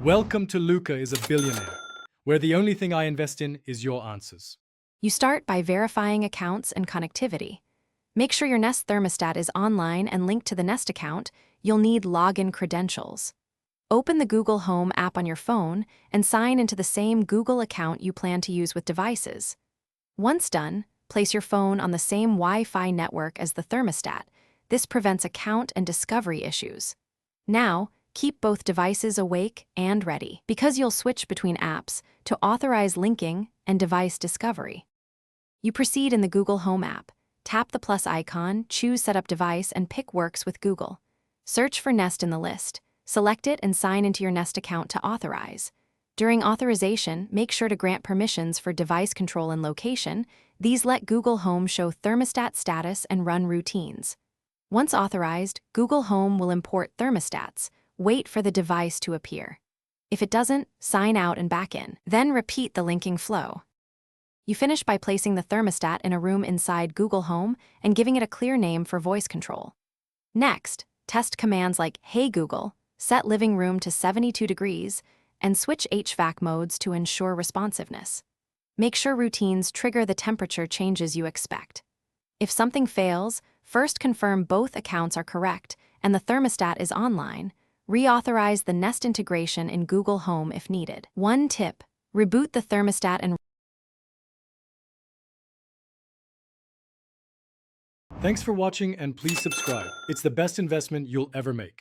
Welcome to Luca is a Billionaire, where the only thing I invest in is your answers. You start by verifying accounts and connectivity. Make sure your Nest Thermostat is online and linked to the Nest account. You'll need login credentials. Open the Google Home app on your phone and sign into the same Google account you plan to use with devices. Once done, place your phone on the same Wi-Fi network as the thermostat. This prevents account and discovery issues. Now, keep both devices awake and ready, because you'll switch between apps to authorize linking and device discovery. You proceed in the Google Home app. Tap the plus icon, choose Setup Device, and pick Works with Google. Search for Nest in the list. Select it and sign into your Nest account to authorize. During authorization, make sure to grant permissions for device control and location. These let Google Home show thermostat status and run routines. Once authorized, Google Home will import thermostats. Wait for the device to appear. If it doesn't, sign out and back in. Then repeat the linking flow. You finish by placing the thermostat in a room inside Google Home and giving it a clear name for voice control. Next, test commands like "Hey Google," set living room to 72 degrees, and switch HVAC modes to ensure responsiveness. Make sure routines trigger the temperature changes you expect. If something fails, first confirm both accounts are correct and the thermostat is online. Reauthorize the Nest integration in Google Home if needed. One tip: reboot the thermostat and Thanks for watching and please subscribe. It's the best investment you'll ever make.